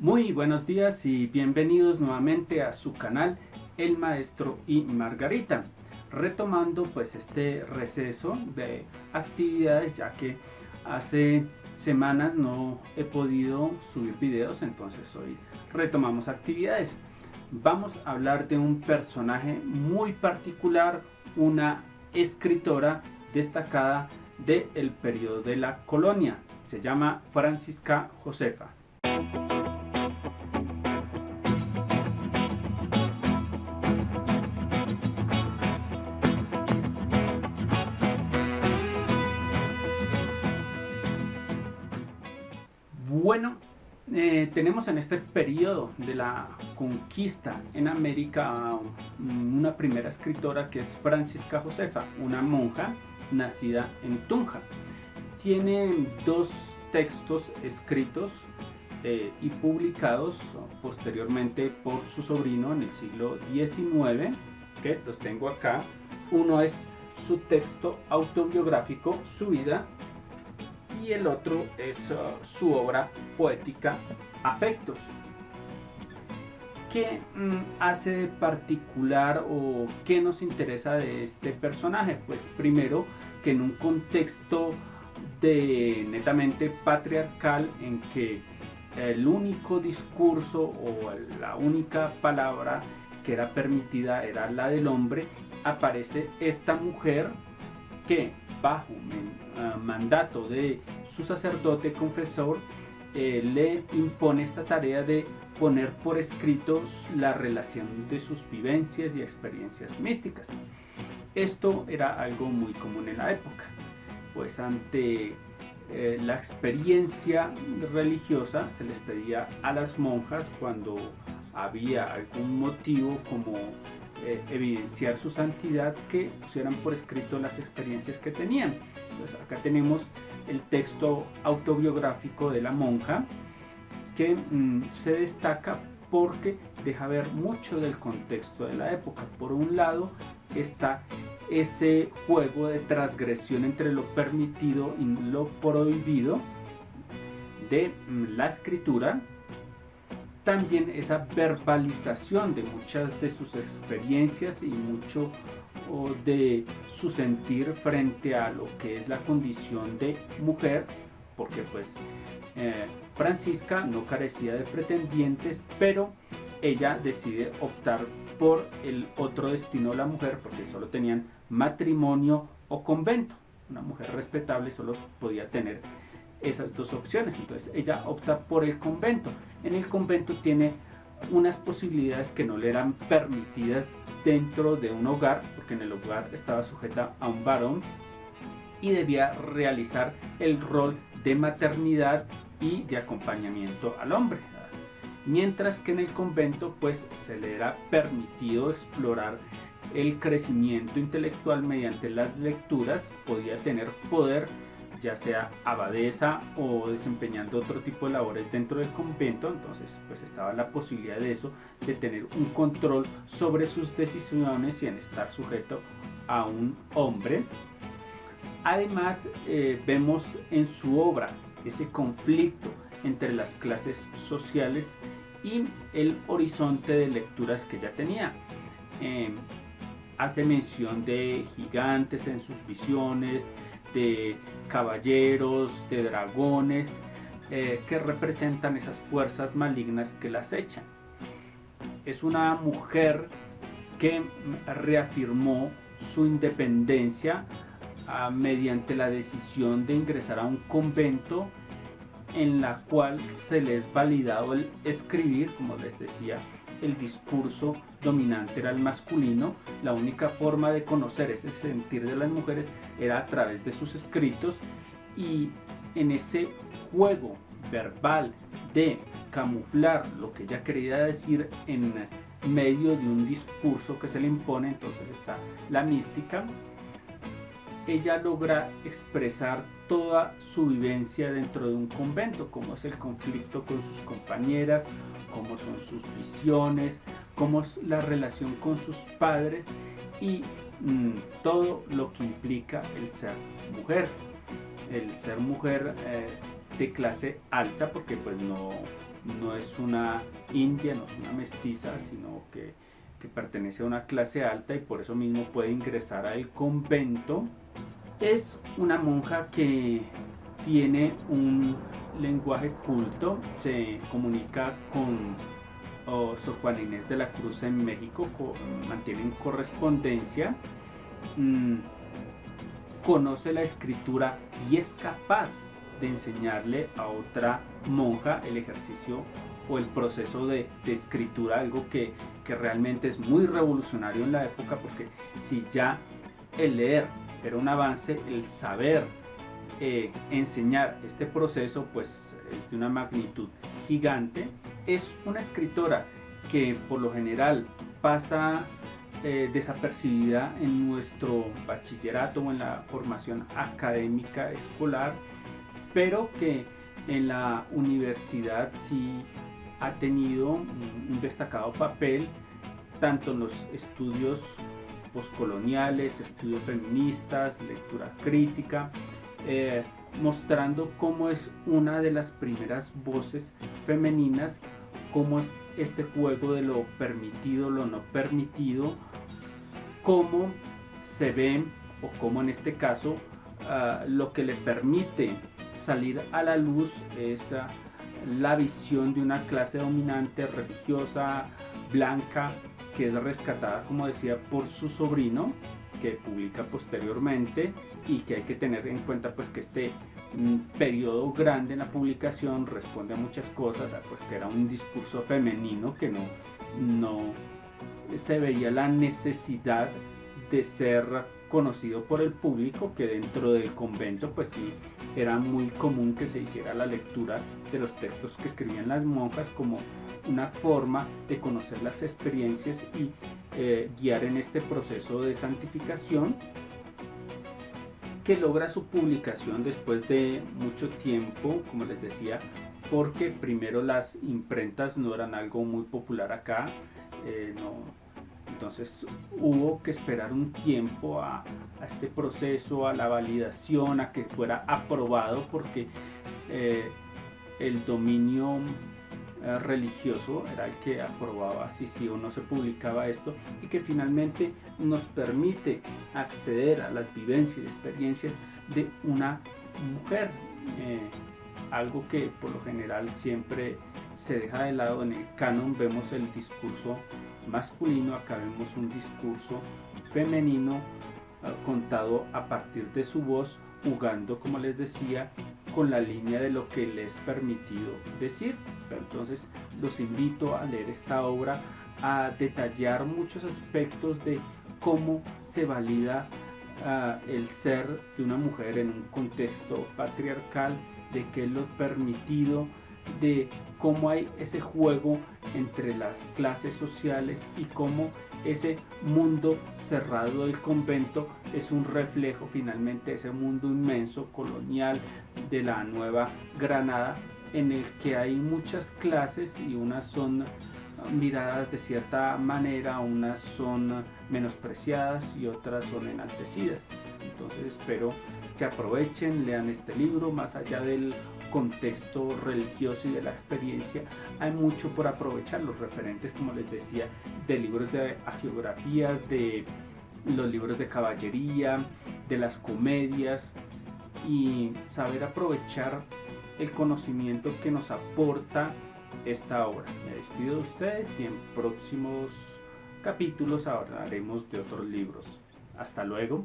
Muy buenos días y bienvenidos nuevamente a su canal El Maestro y Margarita, retomando pues este receso de actividades, ya que hace semanas no he podido subir videos, entonces hoy retomamos actividades. Vamos a hablar de un personaje muy particular, una escritora destacada del periodo de la colonia. Se llama Francisca Josefa. Bueno, tenemos en este periodo de la conquista en América una primera escritora que es Francisca Josefa, una monja nacida en Tunja. Tiene dos textos escritos y publicados posteriormente por su sobrino en el siglo XIX, que los tengo acá. Uno es su texto autobiográfico, Su vida, y el otro es su obra poética, Afectos. ¿Qué hace de particular o qué nos interesa de este personaje? Pues primero que en un contexto netamente patriarcal, en que el único discurso o la única palabra que era permitida era la del hombre, aparece esta mujer que bajo mandato de su sacerdote confesor le impone esta tarea de poner por escrito la relación de sus vivencias y experiencias místicas. Esto era algo muy común en la época, pues ante la experiencia religiosa se les pedía a las monjas, cuando había algún motivo como evidenciar su santidad, que pusieran por escrito las experiencias que tenían. Entonces acá tenemos el texto autobiográfico de la monja, que se destaca porque deja ver mucho del contexto de la época. Por un lado está ese juego de transgresión entre lo permitido y lo prohibido de la escritura, también esa verbalización de muchas de sus experiencias y mucho de su sentir frente a lo que es la condición de mujer, porque pues Francisca no carecía de pretendientes, pero ella decide optar por el otro destino de la mujer, porque solo tenían matrimonio o convento. Una mujer respetable solo podía tener esas dos opciones, entonces ella opta por el convento. En el convento tiene unas posibilidades que no le eran permitidas dentro de un hogar, porque en el hogar estaba sujeta a un varón y debía realizar el rol de maternidad y de acompañamiento al hombre, mientras que en el convento pues se le era permitido explorar el crecimiento intelectual mediante las lecturas, podía tener poder, ya sea abadesa o desempeñando otro tipo de labores dentro del convento. Entonces pues estaba la posibilidad de eso, de tener un control sobre sus decisiones y en estar sujeto a un hombre. Además vemos en su obra ese conflicto entre las clases sociales y el horizonte de lecturas que ella tenía. Hace mención de gigantes en sus visiones, de caballeros, de dragones, que representan esas fuerzas malignas que las echan. Es una mujer que reafirmó su independencia mediante la decisión de ingresar a un convento, en la cual se les es validado el escribir. Como les decía, el discurso dominante era el masculino. La única forma de conocer ese sentir de las mujeres era a través de sus escritos, y en ese juego verbal de camuflar lo que ella quería decir en medio de un discurso que se le impone, entonces está la mística. Ella logra expresar toda su vivencia dentro de un convento, cómo es el conflicto con sus compañeras, cómo son sus visiones, cómo es la relación con sus padres y todo lo que implica el ser mujer. El ser mujer de clase alta, porque pues no no es una india, no es una mestiza, sino que pertenece a una clase alta y por eso mismo puede ingresar al convento. Es una monja que tiene un lenguaje culto, se comunica con Sor Juana Inés de la Cruz en México, mantienen correspondencia, conoce la escritura y es capaz de enseñarle a otra monja el ejercicio o el proceso de escritura, algo que realmente es muy revolucionario en la época, porque si ya el leer era un avance, el saber enseñar este proceso pues es de una magnitud gigante. Es una escritora que por lo general pasa desapercibida en nuestro bachillerato o en la formación académica escolar, pero que en la universidad sí ha tenido un destacado papel, tanto en los estudios poscoloniales, estudios feministas, lectura crítica, mostrando cómo es una de las primeras voces femeninas, cómo es este juego de lo permitido, lo no permitido, cómo se ven o cómo en este caso lo que le permite salir a la luz es la visión de una clase dominante religiosa blanca que es rescatada, como decía, por su sobrino, que publica posteriormente, y que hay que tener en cuenta pues que este periodo grande en la publicación responde a muchas cosas, pues que era un discurso femenino que no se veía la necesidad de ser conocido por el público, que dentro del convento pues sí era muy común que se hiciera la lectura de los textos que escribían las monjas como una forma de conocer las experiencias y guiar en este proceso de santificación, que logra su publicación después de mucho tiempo, como les decía, porque primero las imprentas no eran algo muy popular acá, entonces hubo que esperar un tiempo a este proceso, a la validación, a que fuera aprobado, porque el dominio religioso era el que aprobaba si sí o no se publicaba esto, y que finalmente nos permite acceder a las vivencias y experiencias de una mujer, algo que por lo general siempre se deja de lado. En el canon vemos el discurso masculino, acá vemos un discurso femenino contado a partir de su voz, jugando, como les decía, con la línea de lo que les es permitido decir. Entonces los invito a leer esta obra, a detallar muchos aspectos de cómo se valida el ser de una mujer en un contexto patriarcal, de qué es lo permitido, de cómo hay ese juego entre las clases sociales y cómo ese mundo cerrado del convento es un reflejo finalmente de ese mundo inmenso colonial de la Nueva Granada, en el que hay muchas clases y unas son miradas de cierta manera, unas son menospreciadas y otras son enaltecidas. Entonces espero que aprovechen, lean este libro. Más allá del contexto religioso y de la experiencia, hay mucho por aprovechar. Los referentes, como les decía, de libros de hagiografías, de los libros de caballería, de las comedias, y saber aprovechar el conocimiento que nos aporta esta obra. Me despido de ustedes y en próximos capítulos hablaremos de otros libros. Hasta luego.